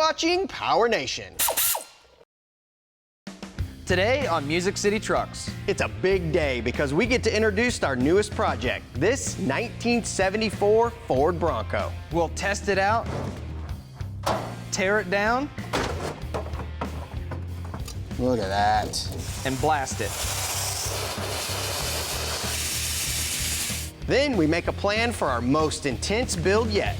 watching PowerNation. Today on Music City Trucks. It's a big day because we get to introduce our newest project, this 1974 Ford Bronco. We'll test it out, tear it down, Look at that. and blast it. Then we make a plan for our most intense build yet.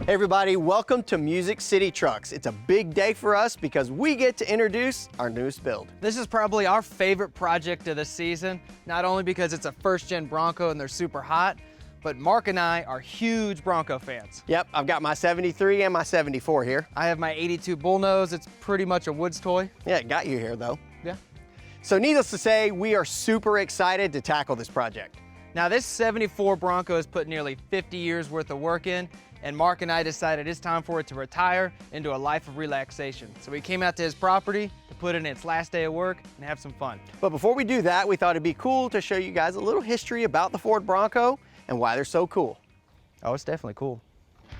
Hey everybody, welcome to Music City Trucks. It's a big day for us because we get to introduce our newest build. This is probably our favorite project of the season, not only because it's a first-gen Bronco and they're super hot, but Mark and I are huge Bronco fans. Yep, I've got my 73 and my 74 here. I have my 82 Bullnose. It's pretty much a Woods toy. Yeah, it got you here though. Yeah. So needless to say, we are super excited to tackle this project. Now this 74 Bronco has put nearly 50 years worth of work in, and Mark and I decided it's time for it to retire into a life of relaxation. So we came out to his property to put in its last day of work and have some fun. But before we do that, we thought it'd be cool to show you guys a little history about the Ford Bronco and why they're so cool. Oh, it's definitely cool.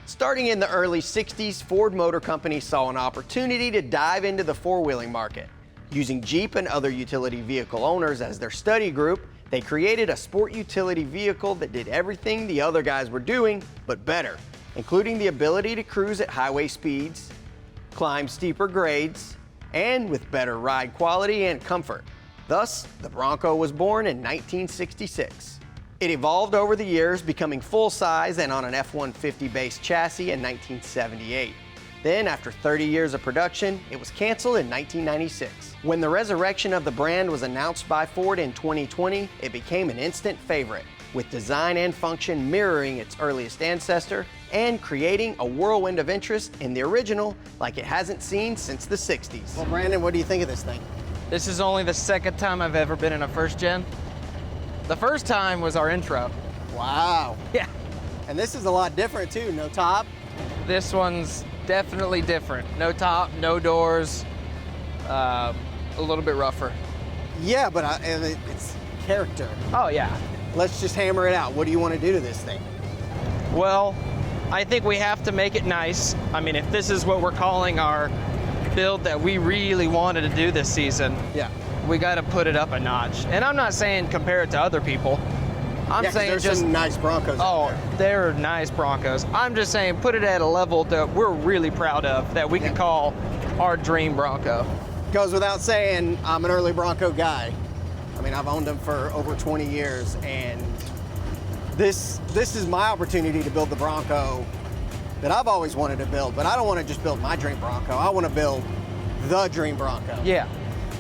Starting in the early 60s, Ford Motor Company saw an opportunity to dive into the four-wheeling market. Using Jeep and other utility vehicle owners as their study group, they created a sport utility vehicle that did everything the other guys were doing, but better, including the ability to cruise at highway speeds, climb steeper grades, and with better ride quality and comfort. Thus, the Bronco was born in 1966. It evolved over the years, becoming full-size and on an F-150 base chassis in 1978. Then, after 30 years of production, it was canceled in 1996. When the resurrection of the brand was announced by Ford in 2020, it became an instant favorite, with design and function mirroring its earliest ancestor and creating a whirlwind of interest in the original like it hasn't seen since the 60s. Well, Brandon, what do you think of this thing? This is only the second time I've ever been in a first gen. The first time was our intro. Wow. Yeah. And this is a lot different too, no top. This one's definitely different. No top, no doors, a little bit rougher. Yeah, but it's character. Oh yeah. Let's just hammer it out. What do you want to do to this thing? Well, I think we have to make it nice. I mean, if this is what we're calling our build that we really wanted to do this season, yeah, we got to put it up a notch. And I'm not saying compare it to other people. I'm saying there's just some nice Broncos out there. They're nice Broncos. I'm just saying put it at a level that we're really proud of, that we can call our dream Bronco. Goes without saying, I'm an early Bronco guy. I mean, I've owned them for over 20 years, and this is my opportunity to build the Bronco that I've always wanted to build, but I don't want to just build my dream Bronco. I want to build the dream Bronco. Yeah.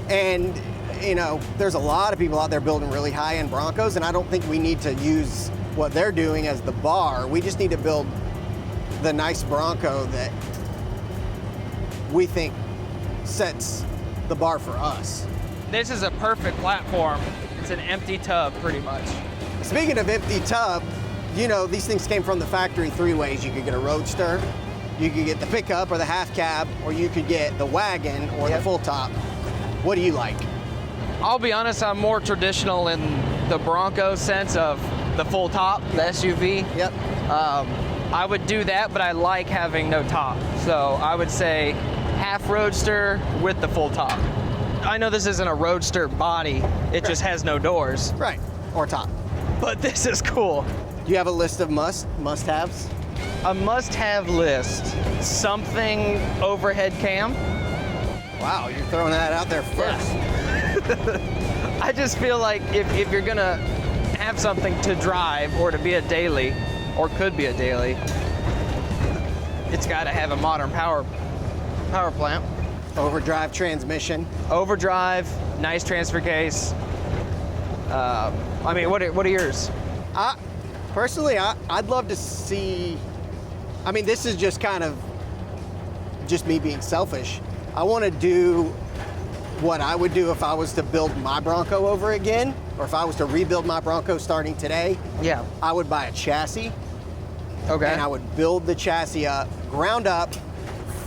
And, you know, there's a lot of people out there building really high-end Broncos, and I don't think we need to use what they're doing as the bar. We just need to build the nice Bronco that we think sets the bar for us. This is a perfect platform. It's an empty tub, pretty much. Speaking of empty tub, you know, these things came from the factory three ways. You could get a Roadster, you could get the pickup or the half cab, or you could get the wagon or the full top. What do you like? I'll be honest, I'm more traditional in the Bronco sense of the full top, the SUV. Yep. I would do that, but I like having no top. So I would say half Roadster with the full top. I know this isn't a Roadster body, it just has no doors. Right, or top. But this is cool. Do you have a list of must-haves? A must-have list. Something overhead cam. Wow, you're throwing that out there first. Yeah. I just feel like if you're gonna have something to drive or to be a daily, or could be a daily, it's gotta have a modern power plant. Overdrive transmission. Overdrive, nice transfer case. I mean, what are yours? Personally, I'd love to see, I mean, this is just kind of just me being selfish. I want to do what I would do if I was to build my Bronco over again, or if I was to rebuild my Bronco starting today. Yeah. I would buy a chassis. Okay. And I would build the chassis up, ground up,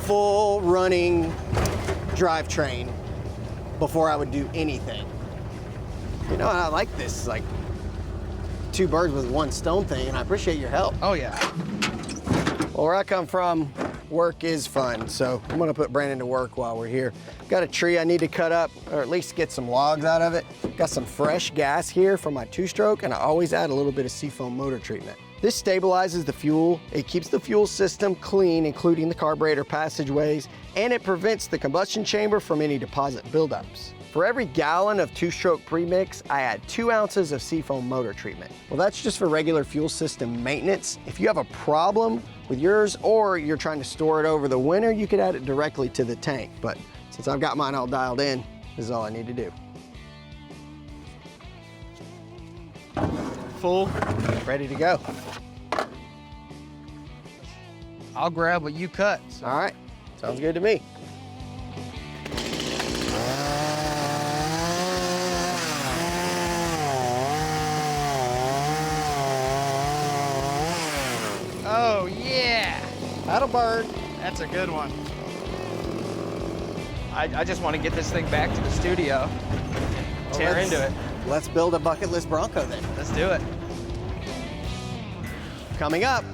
full running drivetrain before I would do anything. You know, I like this, like, two birds with one stone thing, and I appreciate your help. Oh yeah. Well, where I come from, work is fun, so I'm gonna put Brandon to work while we're here. Got a tree I need to cut up, or at least get some logs out of it. Got some fresh gas here for my two-stroke, and I always add a little bit of SeaFoam motor treatment. This stabilizes the fuel, it keeps the fuel system clean, including the carburetor passageways, and it prevents the combustion chamber from any deposit buildups. For every gallon of two-stroke premix, I add 2 ounces of SeaFoam motor treatment. Well, that's just for regular fuel system maintenance. If you have a problem with yours or you're trying to store it over the winter, you could add it directly to the tank. But since I've got mine all dialed in, this is all I need to do. Full. Ready to go. I'll grab what you cut. So. All right, sounds good to me. Oh yeah. That'll bird. That's a good one. I just want to get this thing back to the studio. Tear into it. Let's build a bucket list Bronco then. Let's do it. Coming up,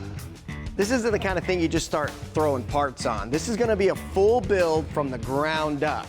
this isn't the kind of thing you just start throwing parts on. This is gonna be a full build from the ground up.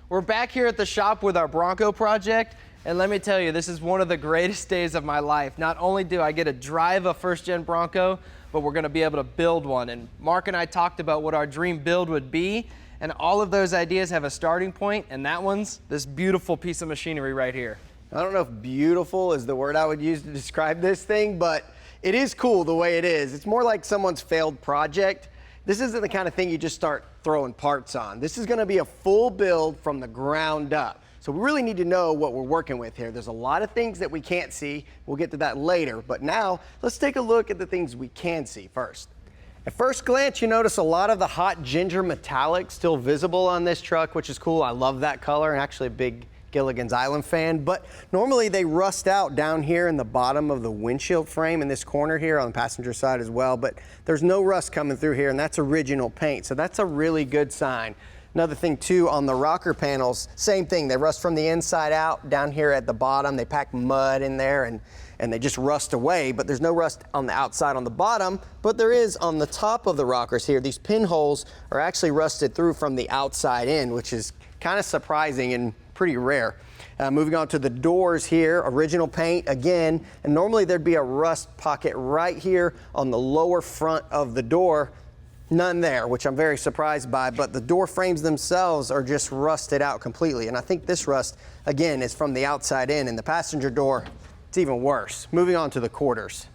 We're back here at the shop with our Bronco project, and let me tell you, this is one of the greatest days of my life. Not only do I get to drive a first-gen Bronco, but we're gonna be able to build one. And Mark and I talked about what our dream build would be, and all of those ideas have a starting point, and that one's this beautiful piece of machinery right here. I don't know if beautiful is the word I would use to describe this thing, but it is cool the way it is. It's more like someone's failed project. This isn't the kind of thing you just start throwing parts on. This is gonna be a full build from the ground up. So we really need to know what we're working with here. There's a lot of things that we can't see. We'll get to that later, but now let's take a look at the things we can see first. At first glance, you notice a lot of the hot ginger metallic still visible on this truck, which is cool. I love that color, and actually a big Gilligan's Island fan, but normally they rust out down here in the bottom of the windshield frame in this corner here on the passenger side as well, but there's no rust coming through here, and that's original paint, so that's a really good sign. Another thing too, on the rocker panels, same thing, they rust from the inside out. Down here at the bottom, they pack mud in there and they just rust away, but there's no rust on the outside on the bottom, but there is on the top of the rockers here. These pinholes are actually rusted through from the outside in, which is kind of surprising and pretty rare. Moving on to the doors here, original paint again, and normally there'd be a rust pocket right here on the lower front of the door. None there, which I'm very surprised by, but the door frames themselves are just rusted out completely. And I think this rust, again, is from the outside in, and the passenger door, it's even worse. Moving on to the quarters.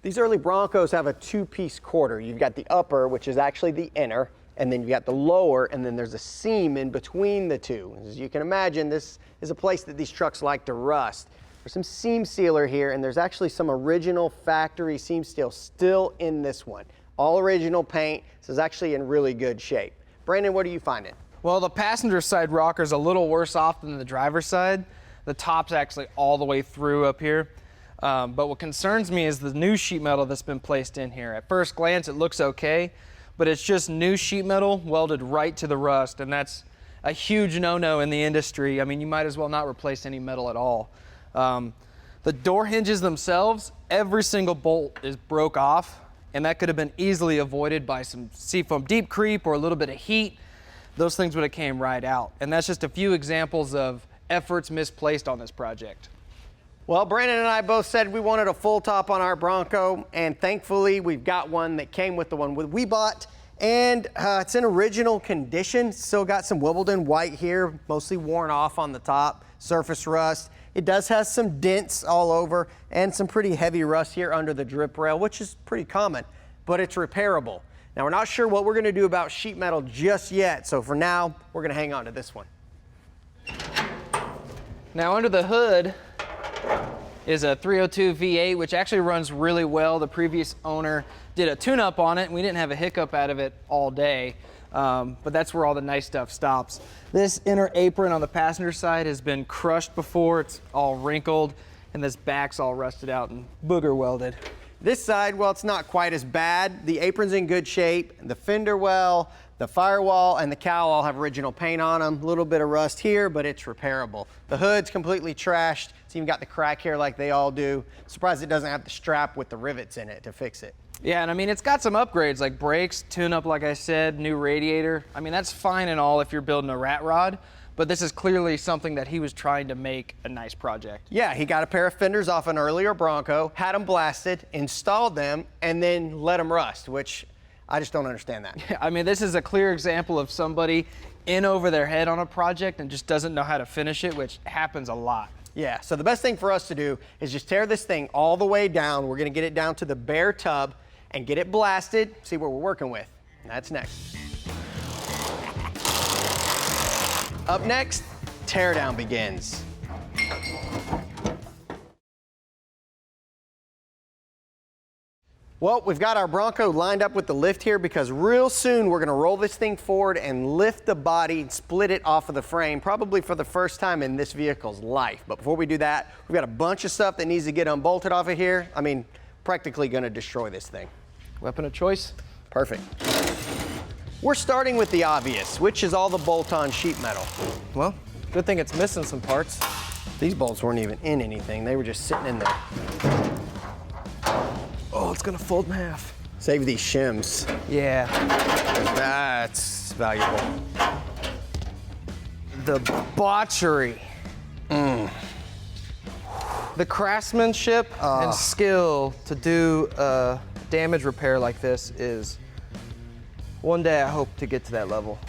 These early Broncos have a two-piece quarter. You've got the upper, which is actually the inner, and then you got the lower, and then there's a seam in between the two. As you can imagine, this is a place that these trucks like to rust. There's some seam sealer here, and there's actually some original factory seam steel still in this one. All original paint. This is actually in really good shape. Brandon, what are you finding? Well, the passenger side rocker's a little worse off than the driver's side. The top's actually all the way through up here. But what concerns me is the new sheet metal that's been placed in here. At first glance, it looks okay, but it's just new sheet metal welded right to the rust, and that's a huge no-no in the industry. I mean, you might as well not replace any metal at all. The door hinges themselves, every single bolt is broke off, and that could have been easily avoided by some SeaFoam deep creep or a little bit of heat. Those things would have came right out. And that's just a few examples of efforts misplaced on this project. Well, Brandon and I both said we wanted a full top on our Bronco, and thankfully we've got one that came with the one we bought, and it's in original condition. Still got some Wimbledon white here, mostly worn off on the top, surface rust. It does have some dents all over and some pretty heavy rust here under the drip rail, which is pretty common, but it's repairable. Now, we're not sure what we're gonna do about sheet metal just yet, so for now, we're gonna hang on to this one. Now, under the hood, is a 302 V8, which actually runs really well. The previous owner did a tune-up on it, and we didn't have a hiccup out of it all day. But that's where all the nice stuff stops. This inner apron on the passenger side has been crushed before. It's all wrinkled, and this back's all rusted out and booger welded. This side, well, it's not quite as bad. The apron's in good shape. The fender well, the firewall, and the cowl all have original paint on them. A little bit of rust here, but it's repairable. The hood's completely trashed. It's even got the crack here like they all do. Surprised it doesn't have the strap with the rivets in it to fix it. Yeah, and I mean, it's got some upgrades like brakes, tune-up, like I said, new radiator. I mean, that's fine and all if you're building a rat rod, but this is clearly something that he was trying to make a nice project. Yeah, he got a pair of fenders off an earlier Bronco, had them blasted, installed them, and then let them rust, which I just don't understand that. Yeah, I mean, this is a clear example of somebody in over their head on a project and just doesn't know how to finish it, which happens a lot. Yeah, so the best thing for us to do is just tear this thing all the way down. We're gonna get it down to the bare tub and get it blasted, see what we're working with. That's next. Up next, teardown begins. Well, we've got our Bronco lined up with the lift here because real soon we're gonna roll this thing forward and lift the body and split it off of the frame, probably for the first time in this vehicle's life. But before we do that, we've got a bunch of stuff that needs to get unbolted off of here. I mean, practically gonna destroy this thing. Weapon of choice? Perfect. We're starting with the obvious, which is all the bolt-on sheet metal. Well, good thing it's missing some parts. These bolts weren't even in anything. They were just sitting in there. Oh, it's gonna fold in half. Save these shims. Yeah. That's valuable. The botchery. The craftsmanship and skill to do a damage repair like this is, one day I hope to get to that level.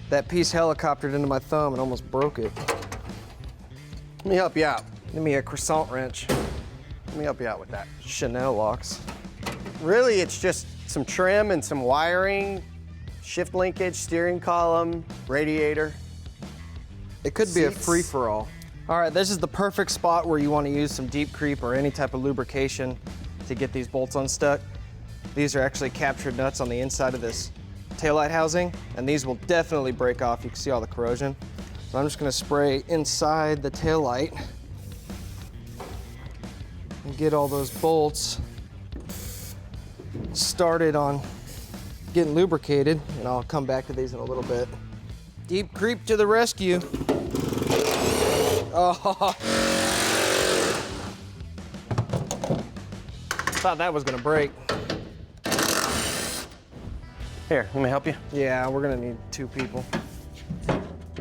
That piece helicoptered into my thumb and almost broke it. Let me help you out. Give me a croissant wrench. Let me help you out with that. Chanel locks. Really, it's just some trim and some wiring, shift linkage, steering column, radiator. It could be a Seats. free-for-all. All right, this is the perfect spot where you want to use some deep creep or any type of lubrication to get these bolts unstuck. These are actually captured nuts on the inside of this taillight housing, and these will definitely break off. You can see all the corrosion. So I'm just gonna spray inside the taillight and get all those bolts started on getting lubricated, and I'll come back to these in a little bit. Deep creep to the rescue. Oh. Thought that was gonna break. Here, let me help you. Yeah, we're gonna need two people.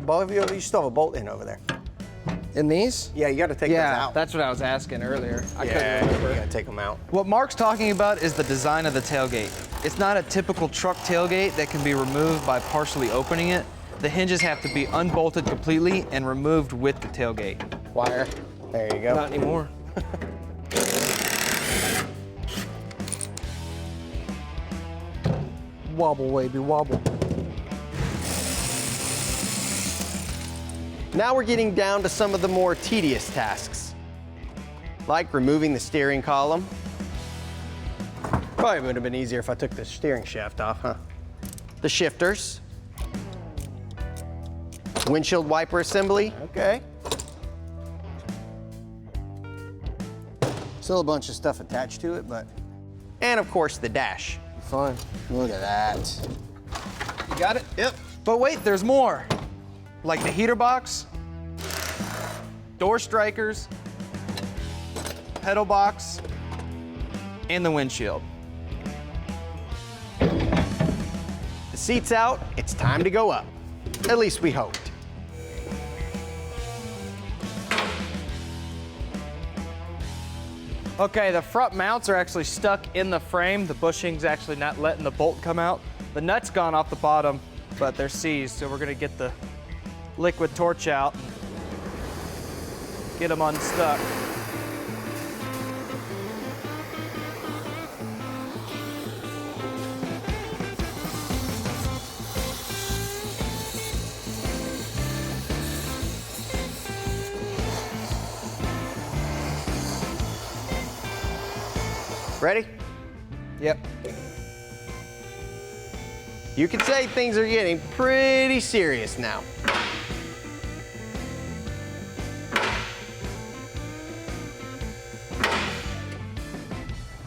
Both of you still have a bolt in over there. In these? Yeah, you gotta take those Yeah, out. that's what I was asking earlier. I couldn't Yeah, remember. you gotta take them out. What Mark's talking about is the design of the tailgate. It's not a typical truck tailgate that can be removed by partially opening it. The hinges have to be unbolted completely and removed with the tailgate. Wire. There you go. Not anymore. Wobble, baby, wobble. Now we're getting down to some of the more tedious tasks, like removing the steering column. Probably would have been easier if I took the steering shaft off, huh? The shifters. Windshield wiper assembly. Okay. Still a bunch of stuff attached to it, but... And of course the dash. Fine. Look at that. You got it? Yep. But wait, there's more. Like the heater box, door strikers, pedal box, and the windshield. The seat's out, it's time to go up. At least we hoped. Okay, the front mounts are actually stuck in the frame. The bushing's actually not letting the bolt come out. The nut's gone off the bottom, but they're seized, so we're gonna get the liquid torch out and get them unstuck. Ready? Yep. You could say things are getting pretty serious now.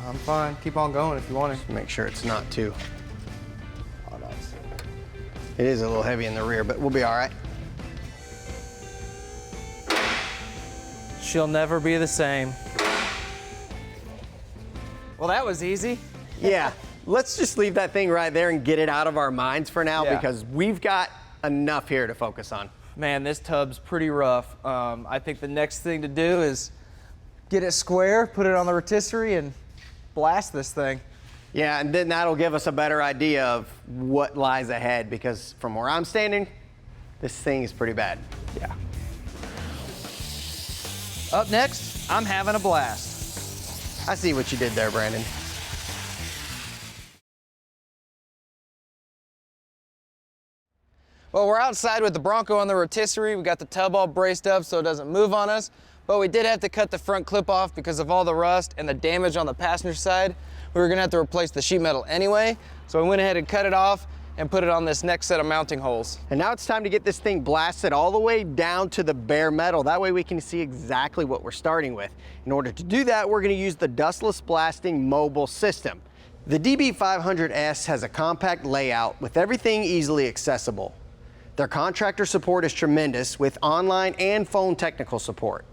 I'm fine. Keep on going if you want to. Make sure it's not too. Oh, nice. It is a little heavy in the rear, but we'll be all right. She'll never be the same. Well, that was easy. Yeah, let's just leave that thing right there and get it out of our minds for now because we've got enough here to focus on. Man, this tub's pretty rough. I think the next thing to do is get it square, put it on the rotisserie, and blast this thing. Yeah, and then that'll give us a better idea of what lies ahead because from where I'm standing, this thing is pretty bad. Yeah. Up next, I'm having a blast. I see what you did there, Brandon. Well, we're outside with the Bronco on the rotisserie. We got the tub all braced up so it doesn't move on us, but we did have to cut the front clip off because of all the rust and the damage on the passenger side. We were gonna have to replace the sheet metal anyway, so we went ahead and cut it off and put it on this next set of mounting holes. And now it's time to get this thing blasted all the way down to the bare metal. That way we can see exactly what we're starting with. In order to do that, we're gonna use the Dustless blasting mobile system. The DB500S has a compact layout with everything easily accessible. Their contractor support is tremendous with online and phone technical support.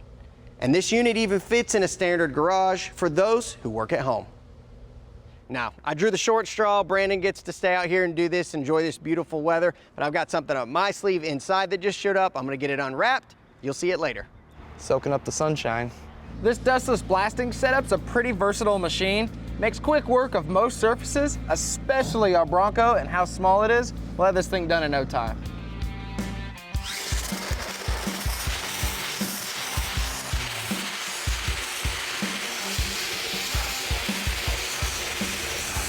And this unit even fits in a standard garage for those who work at home. Now, I drew the short straw. Brandon gets to stay out here and do this, enjoy this beautiful weather, but I've got something up my sleeve inside that just showed up. I'm gonna get it unwrapped. You'll see it later. Soaking up the sunshine. This Dustless blasting setup's a pretty versatile machine. Makes quick work of most surfaces, especially our Bronco and how small it is. We'll have this thing done in no time.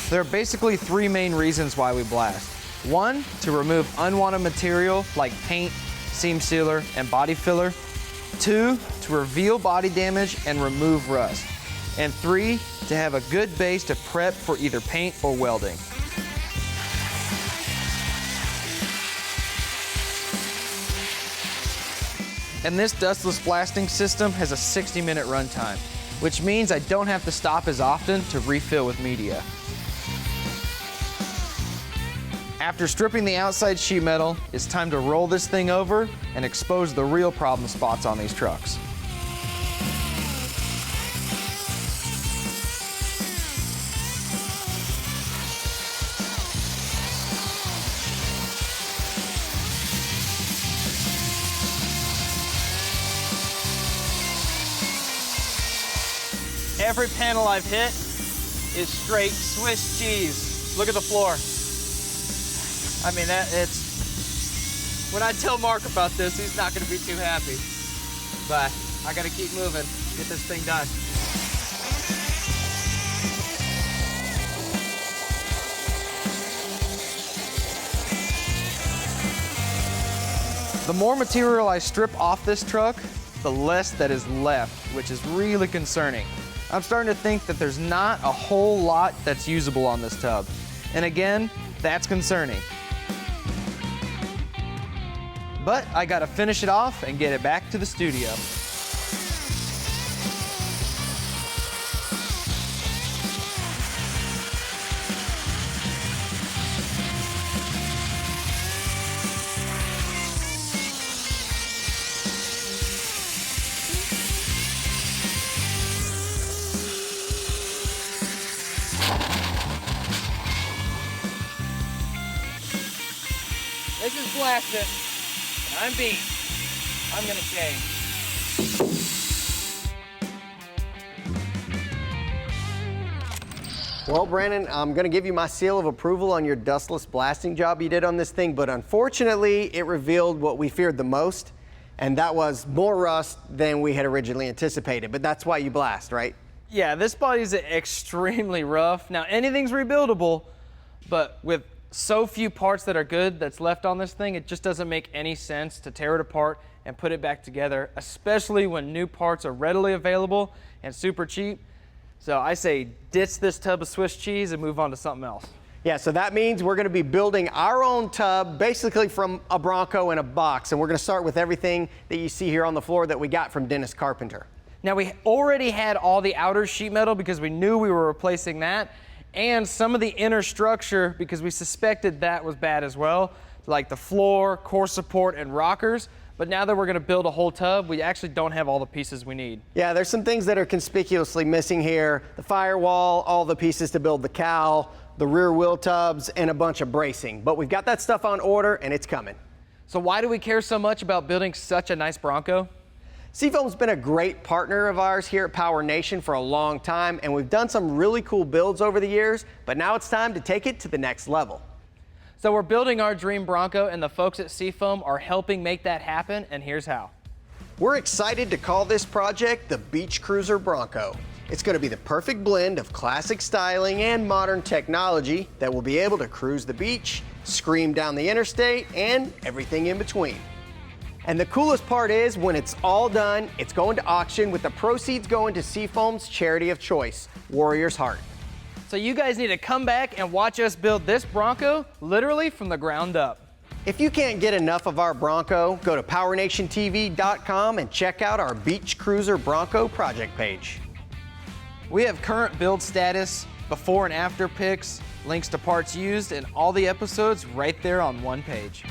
There are basically three main reasons why we blast. One, to remove unwanted material like paint, seam sealer, and body filler. Two, to reveal body damage and remove rust. And three, to have a good base to prep for either paint or welding. And this Dustless blasting system has a 60-minute runtime, which means I don't have to stop as often to refill with media. After stripping the outside sheet metal, it's time to roll this thing over and expose the real problem spots on these trucks. Every panel I've hit is straight Swiss cheese. Look at the floor. I mean, when I tell Mark about this, he's not gonna be too happy. But I gotta keep moving, get this thing done. The more material I strip off this truck, the less that is left, which is really concerning. I'm starting to think that there's not a whole lot that's usable on this tub. And again, that's concerning. But I gotta finish it off and get it back to the studio. This is blasted. I'm beat. I'm gonna change. Well, Brandon, I'm gonna give you my seal of approval on your Dustless blasting job you did on this thing, but unfortunately, it revealed what we feared the most, and that was more rust than we had originally anticipated, but that's why you blast, right? Yeah, this body's extremely rough. Now, anything's rebuildable, but with so few parts that are good that's left on this thing, it just doesn't make any sense to tear it apart and put it back together, especially when new parts are readily available and super cheap. So I say ditch this tub of Swiss cheese and move on to something else. Yeah, so that means we're gonna be building our own tub, basically from a Bronco in a box. And we're gonna start with everything that you see here on the floor that we got from Dennis Carpenter. Now we already had all the outer sheet metal because we knew we were replacing that, and some of the inner structure because we suspected that was bad as well, like the floor, core support, and rockers. But now that we're gonna build a whole tub, we actually don't have all the pieces we need. Yeah, there's some things that are conspicuously missing here. The firewall, all the pieces to build the cowl, the rear wheel tubs, and a bunch of bracing. But we've got that stuff on order and it's coming. So why do we care so much about building such a nice Bronco? SeaFoam's been a great partner of ours here at PowerNation for a long time, and we've done some really cool builds over the years, but now it's time to take it to the next level. So we're building our dream Bronco, and the folks at SeaFoam are helping make that happen, and here's how. We're excited to call this project the Beach Cruiser Bronco. It's going to be the perfect blend of classic styling and modern technology that will be able to cruise the beach, scream down the interstate, and everything in between. And the coolest part is, when it's all done, it's going to auction with the proceeds going to SeaFoam's charity of choice, Warrior's Heart. So you guys need to come back and watch us build this Bronco literally from the ground up. If you can't get enough of our Bronco, go to PowerNationTV.com and check out our Beach Cruiser Bronco project page. We have current build status, before and after pics, links to parts used, and all the episodes right there on one page.